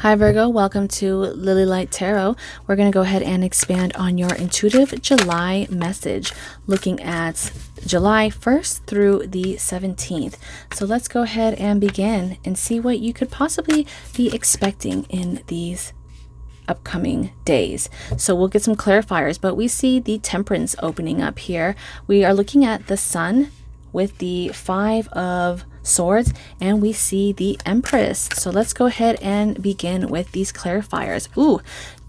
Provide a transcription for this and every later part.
Hi Virgo, welcome to Lily Light Tarot. We're going to go ahead and expand on your intuitive July message, looking at July 1st through the 17th. So let's go ahead and begin and see what you could possibly be expecting in these upcoming days. So we'll get some clarifiers, but we see the Temperance opening up here. We are looking at the Sun with the Five of Swords, and we see the Empress. So let's go ahead and begin with these clarifiers. Ooh,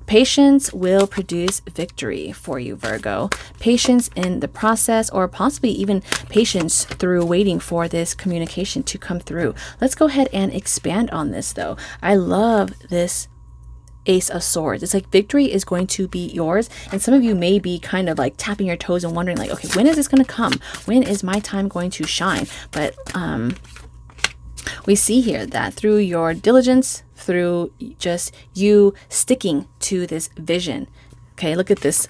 patience will produce victory for you, Virgo. Patience in the process, or possibly even patience through waiting for this communication to come through. Let's go ahead and expand on this though. I love this Ace of Swords. It's like victory is going to be yours, and some of you may be kind of like tapping your toes and wondering like, okay, when is this going to come? When is my time going to shine? But we see here that through your diligence, through just you sticking to this vision. Okay, look at this,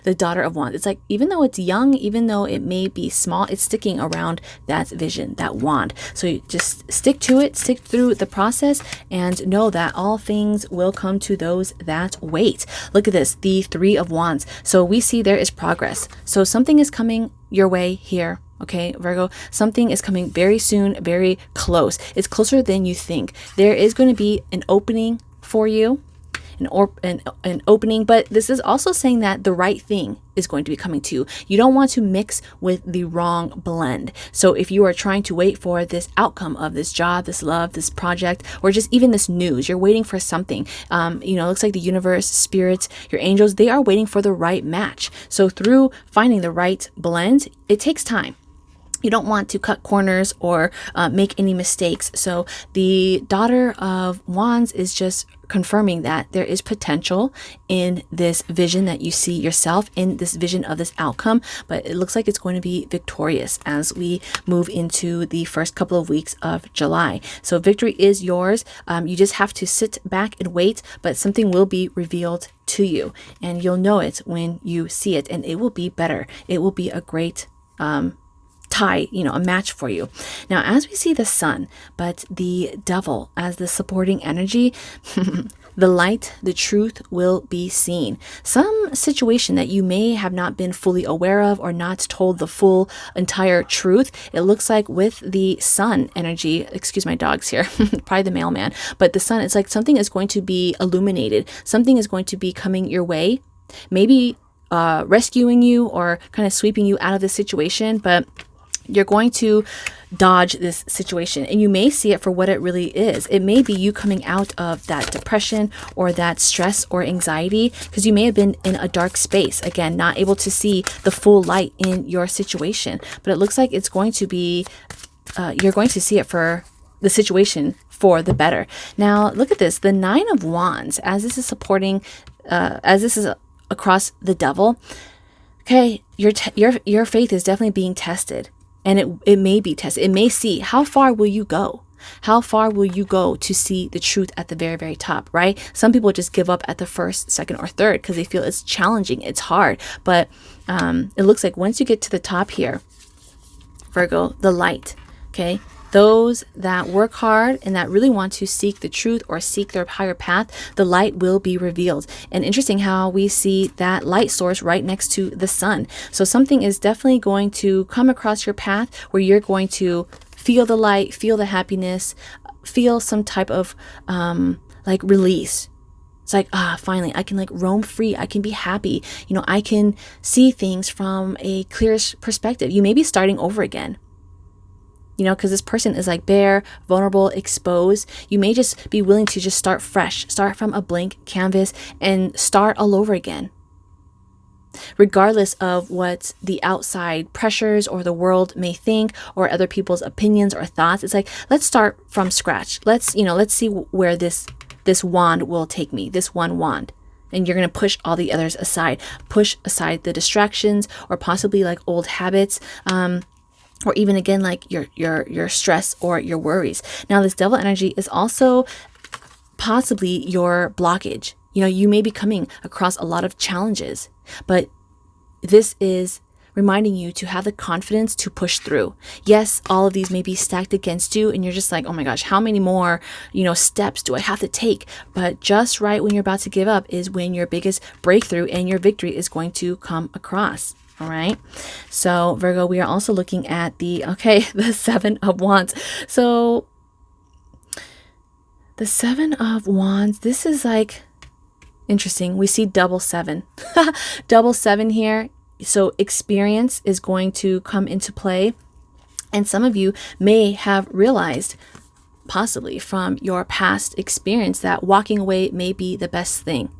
the Daughter of Wands. It's like, even though it's young, even though it may be small, it's sticking around that vision, that wand. So you just stick to it, stick through the process, and know that all things will come to those that wait. Look at this, the Three of Wands. So we see there is progress. So something is coming your way here. Okay, Virgo, something is coming very soon, very close. It's closer than you think. There is going to be an opening for you. An opening, but this is also saying that the right thing is going to be coming to you. You don't want to mix with the wrong blend. So if you are trying to wait for this outcome of this job, this love, this project, or just even this news, you're waiting for something. It looks like the universe, spirits, your angels, they are waiting for the right match. So through finding the right blend, it takes time. You don't want to cut corners or make any mistakes. So the Daughter of Wands is just confirming that there is potential in this vision that you see yourself, in this vision of this outcome, but it looks like it's going to be victorious as we move into the first couple of weeks of July. So victory is yours. You just have to sit back and wait, but something will be revealed to you, and you'll know it when you see it, and it will be better. It will be a great tie, a match for you. Now, as we see the Sun, but the Devil as the supporting energy, the light, the truth will be seen. Some situation that you may have not been fully aware of or not told the full entire truth. It looks like with the Sun energy, excuse my dogs here, probably the mailman, but the Sun, it's like something is going to be illuminated. Something is going to be coming your way, maybe rescuing you or kind of sweeping you out of this situation, but you're going to dodge this situation, and you may see it for what it really is. It may be you coming out of that depression or that stress or anxiety, because you may have been in a dark space, again, not able to see the full light in your situation. But it looks like it's going to be, you're going to see it for the situation for the better. Now, look at this, the Nine of Wands, as this is supporting, as this is across the Devil. Okay, your faith is definitely being tested. And it may be tested. It may see how far will you go? How far will you go to see the truth at the very, very top, right? Some people just give up at the first, second, or third because they feel it's challenging, it's hard. But it looks like once you get to the top here, Virgo, the light, okay? Those that work hard and that really want to seek the truth or seek their higher path, the light will be revealed. And interesting how we see that light source right next to the Sun. So something is definitely going to come across your path where you're going to feel the light, feel the happiness, feel some type of like release. It's like, finally, I can like roam free. I can be happy. I can see things from a clear perspective. You may be starting over again. Because this person is like bare, vulnerable, exposed. You may just be willing to just start fresh, start from a blank canvas and start all over again. Regardless of what the outside pressures or the world may think or other people's opinions or thoughts, it's like, let's start from scratch. Let's see where this wand will take me, this one wand. And you're going to push all the others aside, push aside the distractions or possibly like old habits, or even again, like your stress or your worries. Now, this Devil energy is also possibly your blockage. You may be coming across a lot of challenges, but this is reminding you to have the confidence to push through. Yes, all of these may be stacked against you and you're just like, oh my gosh, how many more, steps do I have to take? But just right when you're about to give up is when your biggest breakthrough and your victory is going to come across. All right. So Virgo, we are also looking at the 7 of Wands. So the 7 of Wands, this is like interesting. We see double 7, double 7 here. So experience is going to come into play. And some of you may have realized, possibly from your past experience, that walking away may be the best thing.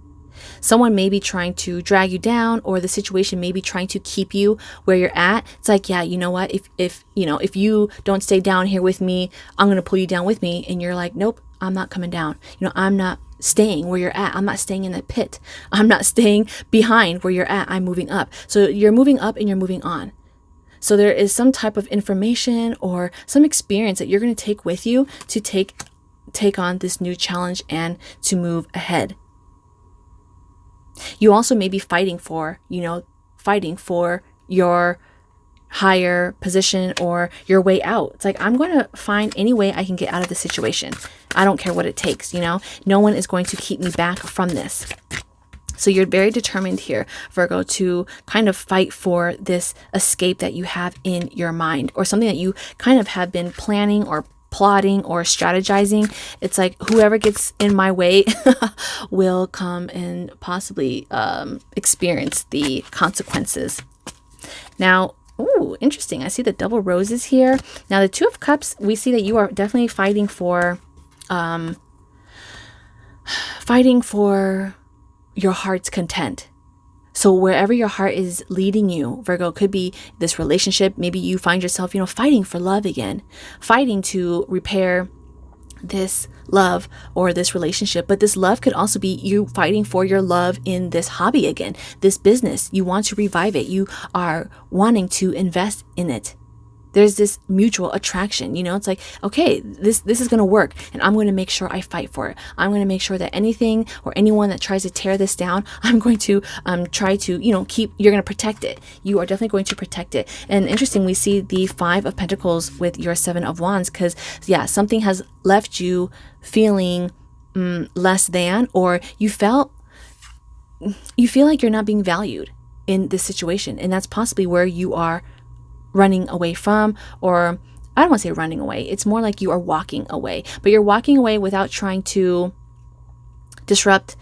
Someone may be trying to drag you down, or the situation may be trying to keep you where you're at. It's like, yeah, you know what? If you don't stay down here with me, I'm going to pull you down with me. And you're like, nope, I'm not coming down. I'm not staying where you're at. I'm not staying in the pit. I'm not staying behind where you're at. I'm moving up. So you're moving up and you're moving on. So there is some type of information or some experience that you're going to take with you to take on this new challenge and to move ahead. You also may be fighting for your higher position or your way out. It's like, I'm going to find any way I can get out of the situation. I don't care what it takes. No one is going to keep me back from this. So you're very determined here, Virgo, to kind of fight for this escape that you have in your mind, or something that you kind of have been planning or plotting or strategizing. It's like, whoever gets in my way will come and possibly experience the consequences. Now, ooh, interesting. I see the double roses here. Now, the 2 of Cups, we see that you are definitely fighting for your heart's content. So wherever your heart is leading you, Virgo, could be this relationship. Maybe you find yourself, fighting for love again, fighting to repair this love or this relationship. But this love could also be you fighting for your love in this hobby again, this business. You want to revive it. You are wanting to invest in it. There's this mutual attraction, it's like, okay, this is going to work, and I'm going to make sure I fight for it. I'm going to make sure that anything or anyone that tries to tear this down, I'm going to try to, you're going to protect it. You are definitely going to protect it. And interesting, we see the 5 of Pentacles with your 7 of Wands, because something has left you feeling less than, or you feel like you're not being valued in this situation. And that's possibly where you are running away from, or I don't want to say running away. It's more like you are walking away, but you're walking away without trying to disrupt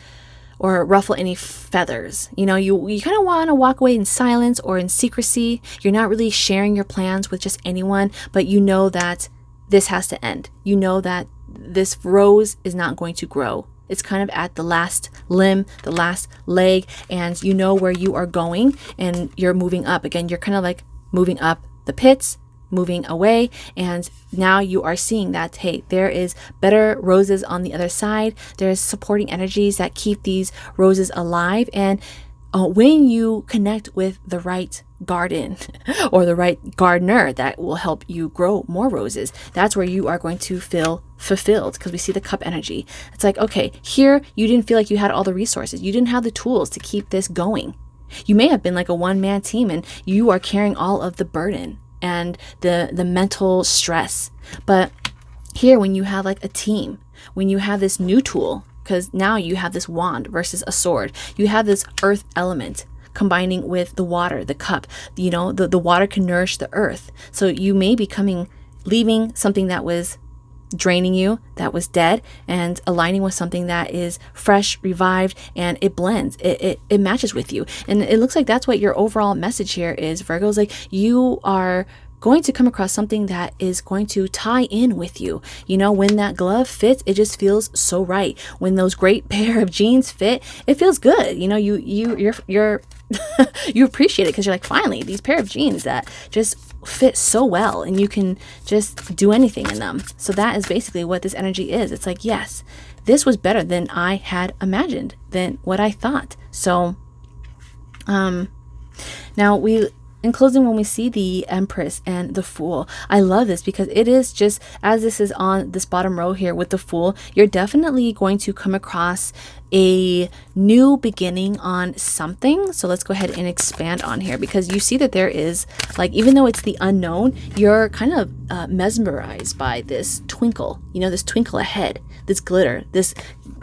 or ruffle any feathers. You kind of want to walk away in silence or in secrecy. You're not really sharing your plans with just anyone, but you know that this has to end. You know that this rose is not going to grow. It's kind of at the last limb, the last leg, and you know where you are going, and you're moving up. Again, you're kind of like moving up the pits, moving away, and now you are seeing that, hey, there is better roses on the other side. There's supporting energies that keep these roses alive. And when you connect with the right garden or the right gardener that will help you grow more roses, that's where you are going to feel fulfilled, because we see the cup energy. It's like, okay, here you didn't feel like you had all the resources. You didn't have the tools to keep this going. You may have been like a one-man team and you are carrying all of the burden and the mental stress. But here, when you have like a team, when you have this new tool, because now you have this wand versus a sword, you have this earth element combining with the water, the cup, the water can nourish the earth. So you may be leaving something that was draining you, that was dead, and aligning with something that is fresh, revived, and it blends, it matches with you. And it looks like that's what your overall message here is, Virgo's like, you are going to come across something that is going to tie in with you. When that glove fits, it just feels so right. When those great pair of jeans fit, it feels good. You're you appreciate it, because you're like, finally, these pair of jeans that just fit so well, and you can just do anything in them. So that is basically what this energy is. It's like, yes, this was better than I had imagined, than what I thought. So now we in closing, when we see the Empress and the Fool, I love this because it is just, as this is on this bottom row here with the Fool, you're definitely going to come across a new beginning on something. So let's go ahead and expand on here, because you see that there is, like, even though it's the unknown, you're kind of mesmerized by this twinkle, this twinkle ahead, this glitter, this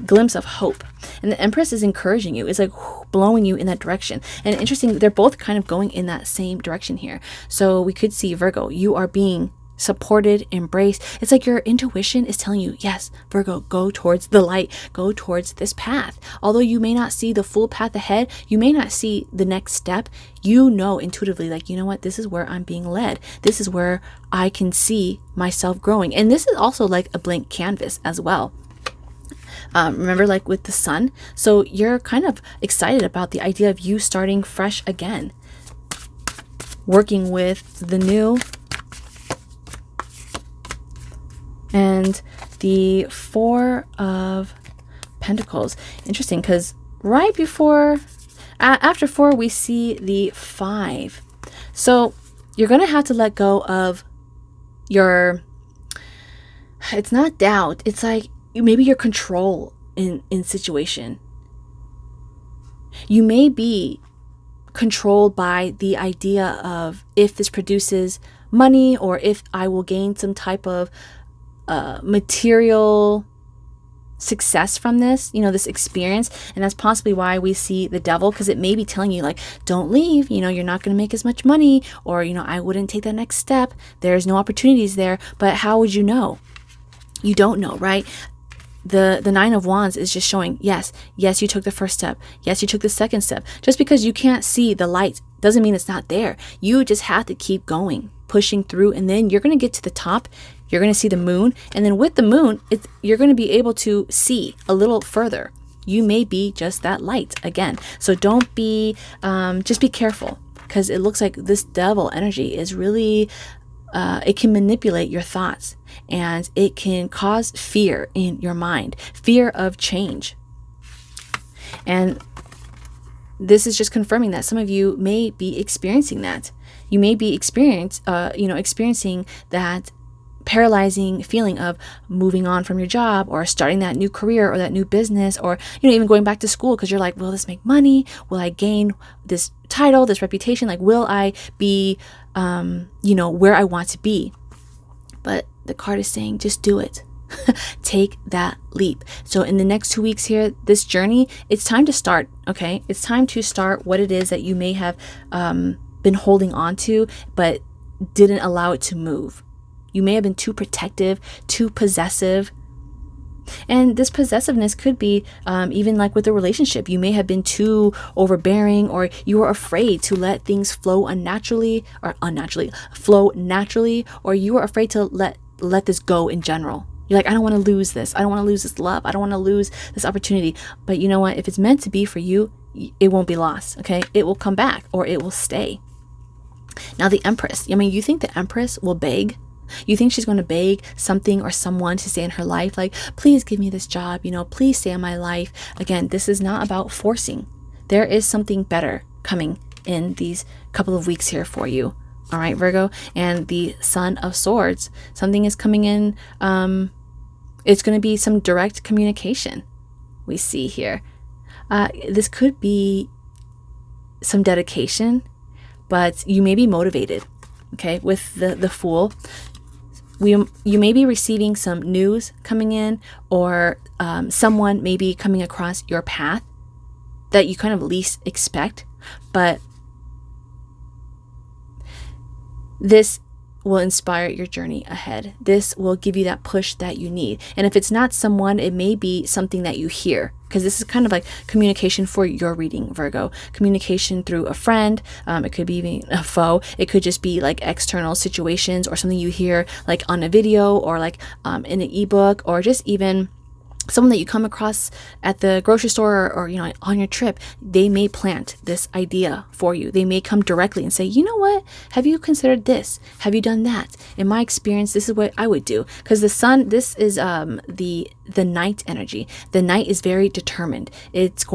glimpse of hope. And the Empress is encouraging you. It's like blowing you in that direction. And interesting, they're both kind of going in that same direction here. So we could see, Virgo, you are being supported, embraced. It's like your intuition is telling you, yes, Virgo, go towards the light, go towards this path. Although you may not see the full path ahead, you may not see the next step, you know intuitively, like, you know what, this is where I'm being led. This is where I can see myself growing. And this is also like a blank canvas as well. Remember, like with the sun. So you're kind of excited about the idea of you starting fresh again, working with the new. And the Four of Pentacles. Interesting, because right before, after 4, we see the 5. So you're going to have to let go of your, it's not doubt, it's like maybe your control in situation. You may be controlled by the idea of if this produces money, or if I will gain some type of material success from this, this experience. And that's possibly why we see the Devil, because it may be telling you, like, don't leave, you're not going to make as much money, or, I wouldn't take that next step. There's no opportunities there. But how would you know? You don't know, right? The 9 of Wands is just showing, yes, you took the first step. Yes, you took the second step. Just because you can't see the light doesn't mean it's not there. You just have to keep going, pushing through, and then you're going to get to the top. You're going to see the moon, and then with the moon, you're going to be able to see a little further. You may be just that light again. So don't be, just be careful, because it looks like this Devil energy is really, it can manipulate your thoughts, and it can cause fear in your mind, fear of change. And this is just confirming that some of you may be experiencing that. You may be experiencing that paralyzing feeling of moving on from your job, or starting that new career or that new business, or even going back to school, because you're like, will this make money? Will I gain this title, this reputation? Like, will I be where I want to be? But the card is saying, just do it. Take that leap. So in the next 2 weeks here, this journey, it's time to start. Okay, it's time to start what it is that you may have been holding on to, but didn't allow it to move. You may have been too protective, too possessive. And this possessiveness could be even like with a relationship. You may have been too overbearing, or you were afraid to let things flow flow naturally, or you were afraid to let this go in general. You're like, I don't want to lose this. I don't want to lose this love. I don't want to lose this opportunity. But you know what? If it's meant to be for you, it won't be lost. Okay, it will come back, or it will stay. Now the Empress. I mean, you think the Empress will beg? You think she's going to beg something or someone to stay in her life? Like, please give me this job, please stay in my life. Again, this is not about forcing. There is something better coming in these couple of weeks here for you. All right, Virgo. And the Son of Swords, something is coming in. It's going to be some direct communication we see here. This could be some dedication, but you may be motivated. Okay, with the Fool. You may be receiving some news coming in, or someone may be coming across your path that you kind of least expect, but this will inspire your journey ahead. This will give you that push that you need. And if it's not someone, it may be something that you hear, because this is kind of like communication for your reading, Virgo. Communication through a friend. It could be even a foe. It could just be like external situations, or something you hear like on a video, or like in an ebook, or just even someone that you come across at the grocery store, or you know, on your trip, they may plant this idea for you. They may come directly and say, you know what, have you considered this? Have you done that? In my experience, this is what I would do. Because the sun, this is the night energy. The night is very determined. It's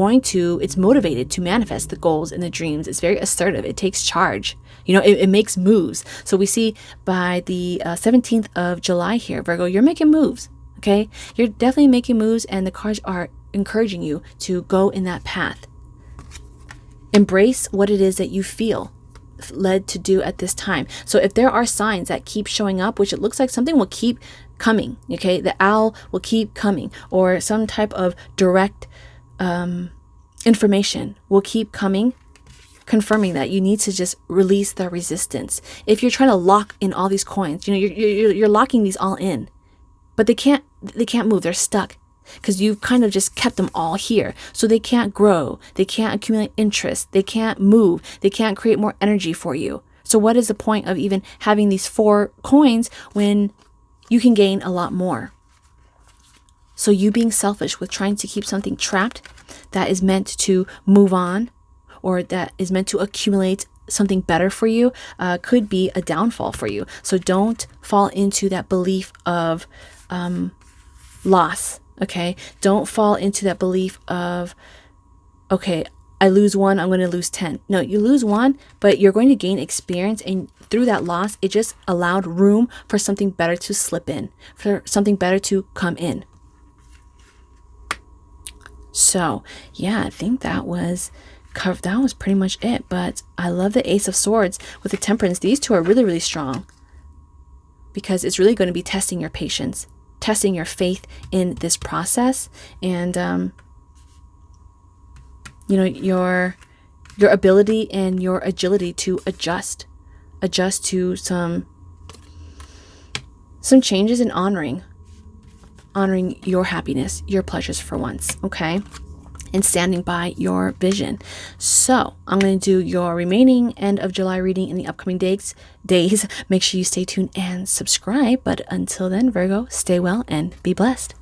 motivated to manifest the goals and the dreams. It's very assertive. It takes charge. You know, it makes moves. So we see by the 17th of July here, Virgo, you're making moves. Okay, you're definitely making moves, and the cards are encouraging you to go in that path. Embrace what it is that you feel led to do at this time. So if there are signs that keep showing up, which it looks like something will keep coming, okay, the owl will keep coming, or some type of direct information will keep coming, confirming that you need to just release the resistance. If you're trying to lock in all these coins, you know, you're locking these all in, but they can't move. They're stuck because you've kind of just kept them all here. So they can't grow. They can't accumulate interest. They can't move. They can't create more energy for you. So what is the point of even having these 4 coins when you can gain a lot more? So you being selfish with trying to keep something trapped that is meant to move on, or that is meant to accumulate something better for you, could be a downfall for you. So don't fall into that belief of loss. Okay, don't fall into that belief of, okay, I lose 1, I'm going to lose 10. No, you lose 1, but you're going to gain experience, and through that loss, it just allowed room for something better to slip in, for something better to come in. So yeah, I think that was pretty much it. But I love the Ace of Swords with the Temperance. These two are really, really strong, because it's really going to be testing your patience, testing your faith in this process, and you know, your ability and your agility to adjust to some changes, and honoring your happins, your pleasures for once, okay? And standing by your vision. So I'm going to do your remaining end of July reading in the upcoming days. Make sure you stay tuned and subscribe. But until then, Virgo, stay well and be blessed.